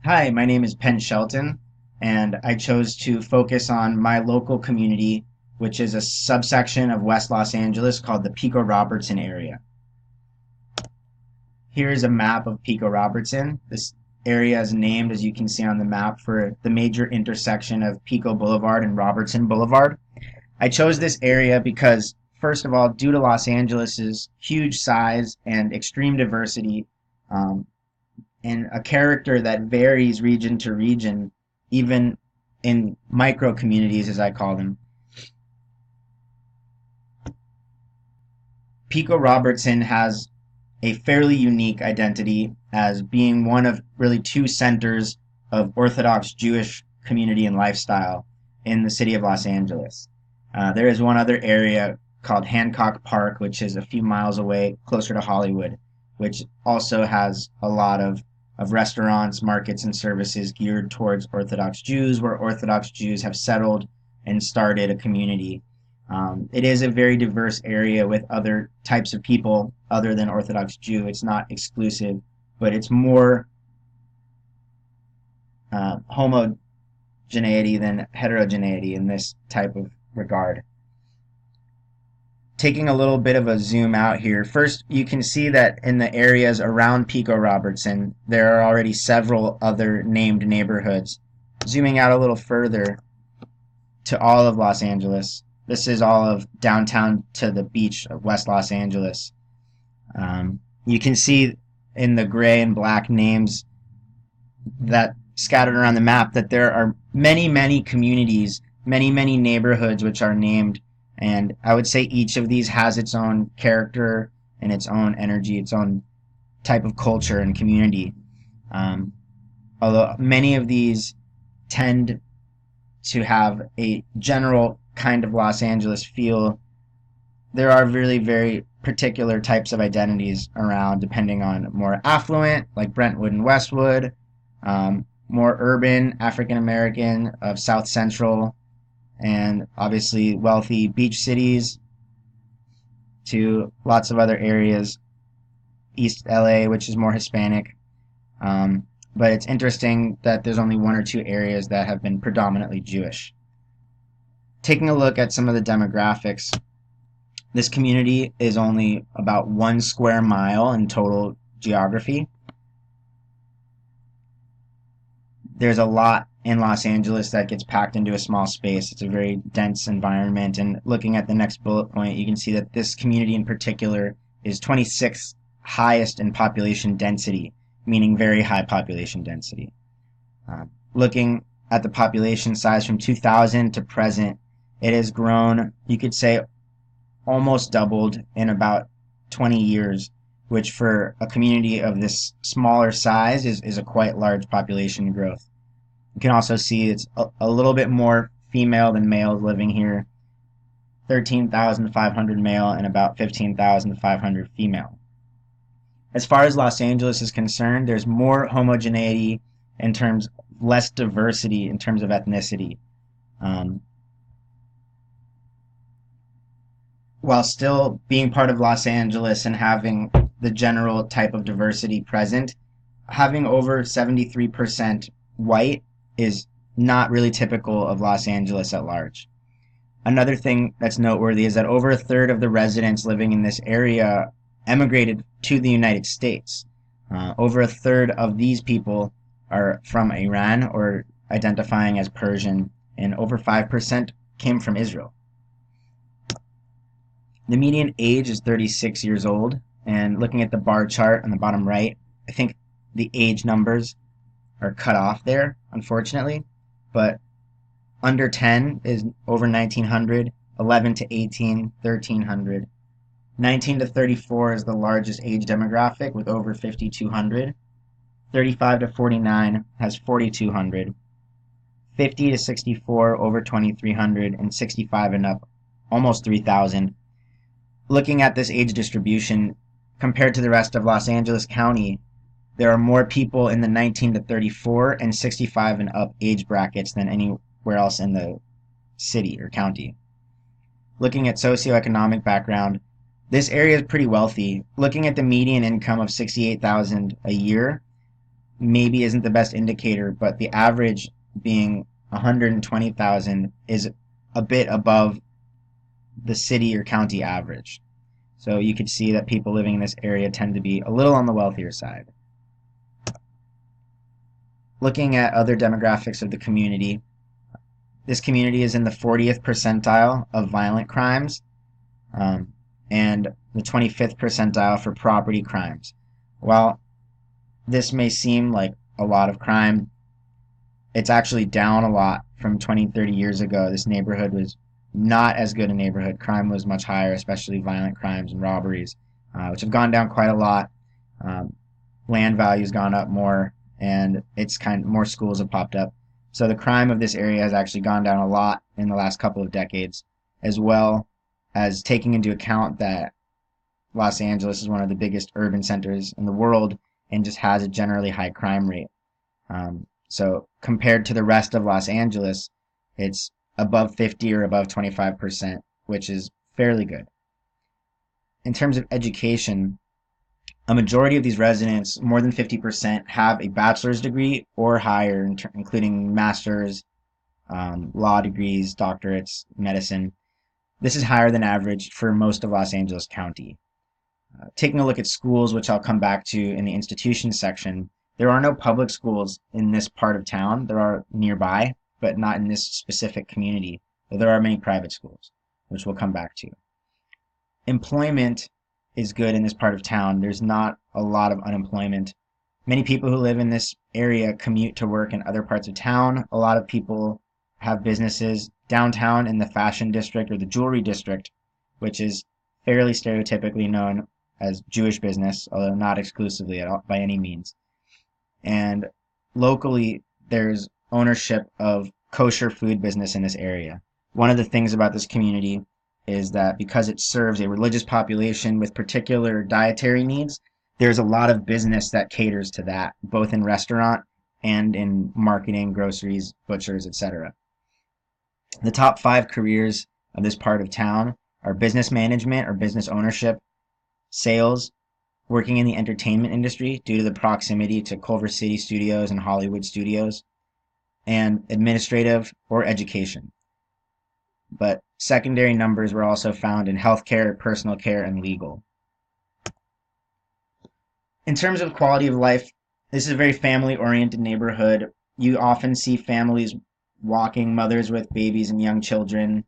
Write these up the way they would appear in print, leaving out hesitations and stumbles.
Hi, my name is Penn Shelton, and I chose to focus on my local community, which is a subsection of West Los Angeles called the Pico Robertson area. Here is a map of Pico Robertson. This area is named, as you can see on the map, for the major intersection of Pico Boulevard and Robertson Boulevard. I chose this area because, first of all, due to Los Angeles's huge size and extreme diversity, um, and a character that varies region to region, even in micro communities, as I call them. Pico Robertson has a fairly unique identity as being one of really two centers of Orthodox Jewish community and lifestyle in the city of Los Angeles. There is one other area called Hancock Park, which is a few miles away, closer to Hollywood, which also has a lot of restaurants, markets, and services geared towards Orthodox Jews, where Orthodox Jews have settled and started a community. It is a very diverse area with other types of people other than Orthodox Jew. It's not exclusive, but it's more homogeneity than heterogeneity in this type of regard. Taking a little bit of a zoom out here, first you can see that in the areas around Pico Robertson, there are already several other named neighborhoods. Zooming out a little further to all of Los Angeles, this is all of downtown to the beach of West Los Angeles. You can see in the gray and black names that scattered around the map that there are many, many communities, many, many neighborhoods which are named, and I would say each of these has its own character and its own energy, its own type of culture and community. Um, Although many of these tend to have a general kind of Los Angeles feel, there are really very particular types of identities around, depending on more affluent, like Brentwood and Westwood, more urban, African American of South Central, and obviously wealthy beach cities, to lots of other areas, East LA, which is more Hispanic. But it's interesting that there's only one or two areas that have been predominantly Jewish. Taking a look at some of the demographics, this community is only about 1 square mile in total geography. There's a lot in Los Angeles that gets packed into a small space. It's a very dense environment. And looking at the next bullet point, you can see that this community in particular is 26th highest in population density, meaning very high population density. Looking at the population size from 2000 to present, it has grown, you could say, almost doubled in about 20 years, which for a community of this smaller size is a quite large population growth. You can also see it's a little bit more female than males living here, 13,500 male and about 15,500 female. As far as Los Angeles is concerned, there's more homogeneity in terms of less diversity in terms of ethnicity. While still being part of Los Angeles and having the general type of diversity present, having over 73% white is not really typical of Los Angeles at large. Another thing that's noteworthy is that over a third of the residents living in this area emigrated to the United States. Over a third of these people are from Iran or identifying as Persian, and over 5% came from Israel. The median age is 36 years old, and looking at the bar chart on the bottom right, I think the age numbers are cut off there, unfortunately, but under 10 is over 1900, 11 to 18, 1300. 19 to 34 is the largest age demographic with over 5200. 35 to 49 has 4200. 50 to 64 over 2300, and 65 and up almost 3000. Looking at this age distribution compared to the rest of Los Angeles County, there are more people in the 19 to 34 and 65 and up age brackets than anywhere else in the city or county. Looking at socioeconomic background, this area is pretty wealthy. Looking at the median income of $68,000 a year, maybe isn't the best indicator, but the average being 120,000 is a bit above the city or county average. So you could see that people living in this area tend to be a little on the wealthier side. Looking at other demographics of the community, this community is in the 40th percentile of violent crimes, um, and the 25th percentile for property crimes. While this may seem like a lot of crime, it's actually down a lot from 20, 30 years ago. This neighborhood was not as good a neighborhood. Crime was much higher, especially violent crimes and robberies, which have gone down quite a lot. Um, Land value's gone up more, and it's kind of more schools have popped up. So the crime of this area has actually gone down a lot in the last couple of decades, as well as taking into account that Los Angeles is one of the biggest urban centers in the world and just has a generally high crime rate. So compared to the rest of Los Angeles, it's above 50 or above 25%, which is fairly good. In terms of education, a majority of these residents, more than 50%, have a bachelor's degree or higher, including master's, law degrees, doctorates, medicine. This is higher than average for most of Los Angeles County. Taking a look at schools, which I'll come back to in the institutions section, there are no public schools in this part of town. There are nearby, but not in this specific community. Though there are many private schools, which we'll come back to. Employment is good in this part of town. There's not a lot of unemployment. Many people who live in this area commute to work in other parts of town. A lot of people have businesses downtown in the fashion district or the jewelry district, which is fairly stereotypically known as Jewish business, although not exclusively at all, by any means. And locally, there's ownership of kosher food business in this area. One of the things about this community is that because it serves a religious population with particular dietary needs, there's a lot of business that caters to that, both in restaurant and in marketing, groceries, butchers, etc. The top 5 careers of this part of town are business management or business ownership, sales, working in the entertainment industry due to the proximity to Culver City studios and Hollywood studios, and administrative or education. But secondary numbers were also found in healthcare, personal care, and legal. In terms of quality of life, this is a very family-oriented neighborhood. You often see families walking, mothers with babies and young children,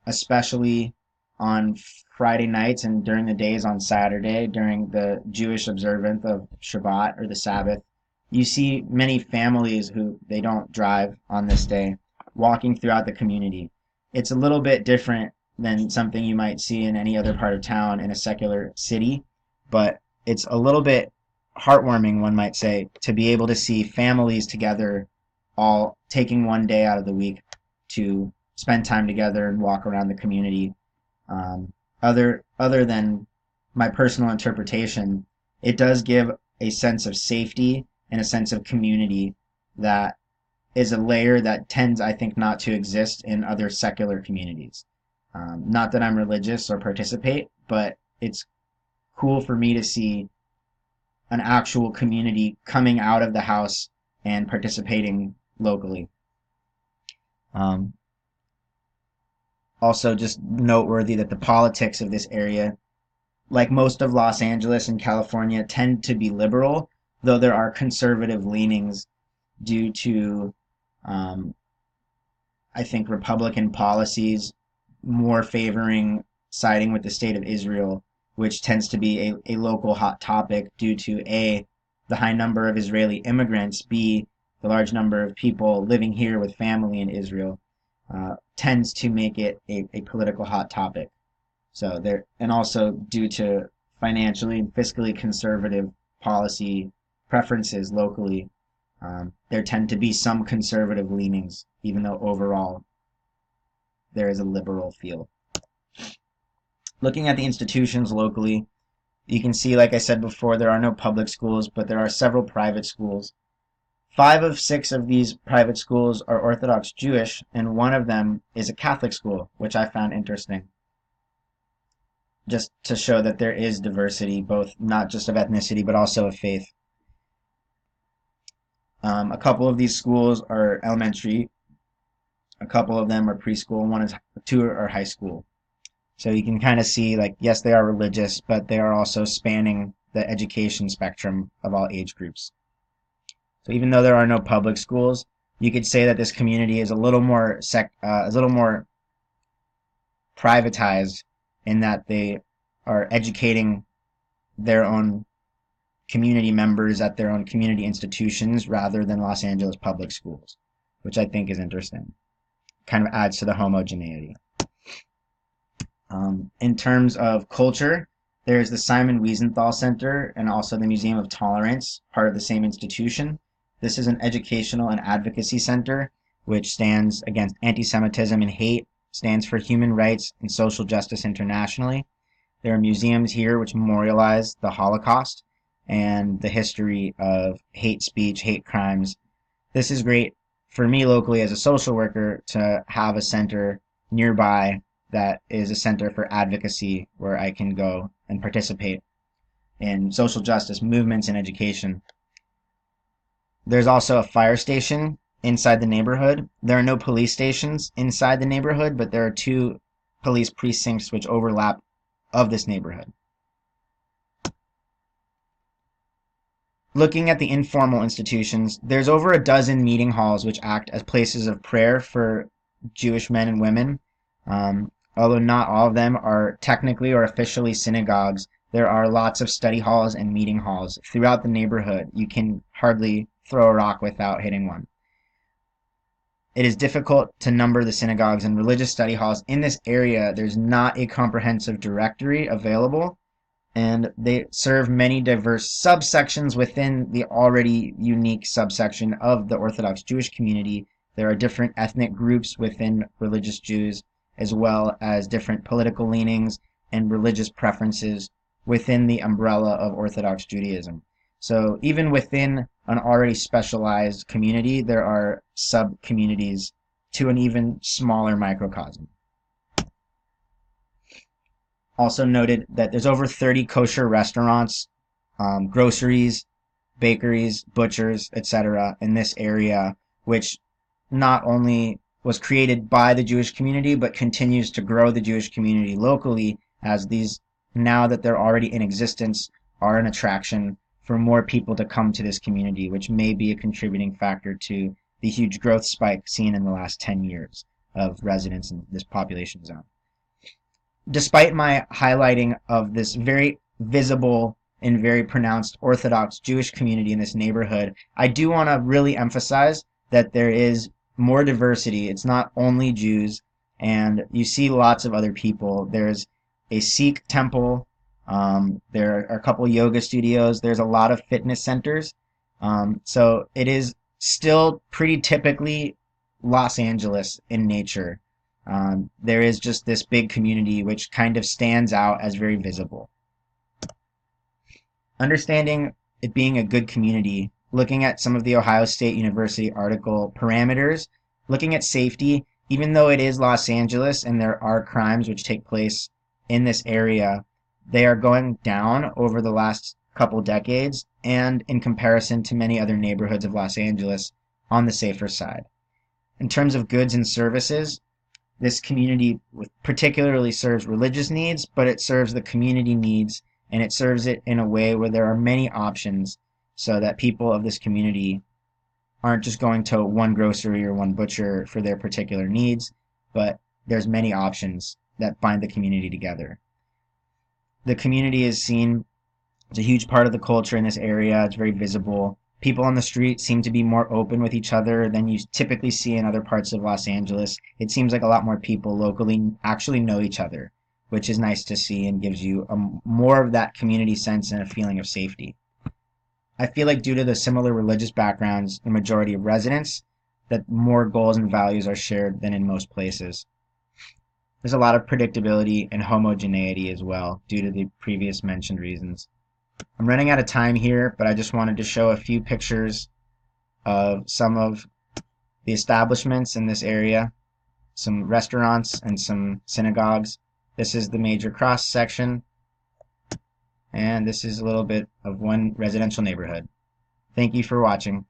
especially on Friday nights and during the days on Saturday, during the Jewish observance of Shabbat or the Sabbath. You see many families who they don't drive on this day walking throughout the community. It's a little bit different than something you might see in any other part of town in a secular city, but it's a little bit heartwarming, one might say, to be able to see families together all taking one day out of the week to spend time together and walk around the community. Other than my personal interpretation, it does give a sense of safety and a sense of community that is a layer that tends, I think, not to exist in other secular communities. Not that I'm religious or participate, but it's cool for me to see an actual community coming out of the house and participating locally. Also, just noteworthy that the politics of this area, like most of Los Angeles and California, tend to be liberal, though there are conservative leanings due to, I think, Republican policies more favoring siding with the state of Israel, which tends to be a local hot topic due to A, the high number of Israeli immigrants, B, the large number of people living here with family in Israel, tends to make it a political hot topic. So there, and also due to financially and fiscally conservative policy preferences locally, there tend to be some conservative leanings, even though overall there is a liberal feel. Looking at the institutions locally, you can see, like I said before, there are no public schools, but there are several private schools. 5 of 6 of these private schools are Orthodox Jewish, and one of them is a Catholic school, which I found interesting, just to show that there is diversity, both not just of ethnicity, but also of faith. A couple of these schools are elementary, a couple of them are preschool, and two are high school. So you can kind of see, like, yes, they are religious, but they are also spanning the education spectrum of all age groups. So even though there are no public schools, you could say that this community is a little more privatized in that they are educating their own community members at their own community institutions rather than Los Angeles public schools, which I think is interesting. Kind of adds to the homogeneity. In terms of culture, there's the Simon Wiesenthal Center and also the Museum of Tolerance, part of the same institution. This is an educational and advocacy center which stands against anti-Semitism and hate, stands for human rights and social justice internationally. There are museums here which memorialize the Holocaust and the history of hate speech, hate crimes. This is great for me locally as a social worker to have a center nearby that is a center for advocacy where I can go and participate in social justice movements and education. There's also a fire station inside the neighborhood. There are no police stations inside the neighborhood, but there are two police precincts which overlap of this neighborhood. Looking at the informal institutions, there's over a dozen meeting halls which act as places of prayer for Jewish men and women. Although not all of them are technically or officially synagogues, there are lots of study halls and meeting halls throughout the neighborhood. You can hardly throw a rock without hitting one. It is difficult to number the synagogues and religious study halls in this area. There's not a comprehensive directory available, and they serve many diverse subsections within the already unique subsection of the Orthodox Jewish community. There are different ethnic groups within religious Jews, as well as different political leanings and religious preferences within the umbrella of Orthodox Judaism. So even within an already specialized community, there are sub-communities to an even smaller microcosm. Also noted that there's over 30 kosher restaurants, groceries, bakeries, butchers, etc. in this area, which not only was created by the Jewish community, but continues to grow the Jewish community locally, as these, now that they're already in existence, are an attraction for more people to come to this community, which may be a contributing factor to the huge growth spike seen in the last 10 years of residents in this population zone. Despite my highlighting of this very visible and very pronounced Orthodox Jewish community in this neighborhood, I do want to really emphasize that there is more diversity. It's not only Jews, and you see lots of other people. There's a Sikh temple. There are a couple yoga studios. There's a lot of fitness centers. So it is still pretty typically Los Angeles in nature. There is just this big community which kind of stands out as very visible. Understanding it being a good community, looking at some of the Ohio State University article parameters, looking at safety, even though it is Los Angeles and there are crimes which take place in this area, they are going down over the last couple decades and in comparison to many other neighborhoods of Los Angeles on the safer side. In terms of goods and services, this community particularly serves religious needs, but it serves the community needs, and it serves it in a way where there are many options so that people of this community aren't just going to one grocery or one butcher for their particular needs, but there's many options that bind the community together. The community is seen as a huge part of the culture in this area. It's very visible. People on the street seem to be more open with each other than you typically see in other parts of Los Angeles. It seems like a lot more people locally actually know each other, which is nice to see and gives you more of that community sense and a feeling of safety. I feel like due to the similar religious backgrounds, the majority of residents, that more goals and values are shared than in most places. There's a lot of predictability and homogeneity as well due to the previous mentioned reasons. I'm running out of time here, but I just wanted to show a few pictures of some of the establishments in this area, some restaurants and some synagogues. This is the major cross section, and this is a little bit of one residential neighborhood. Thank you for watching.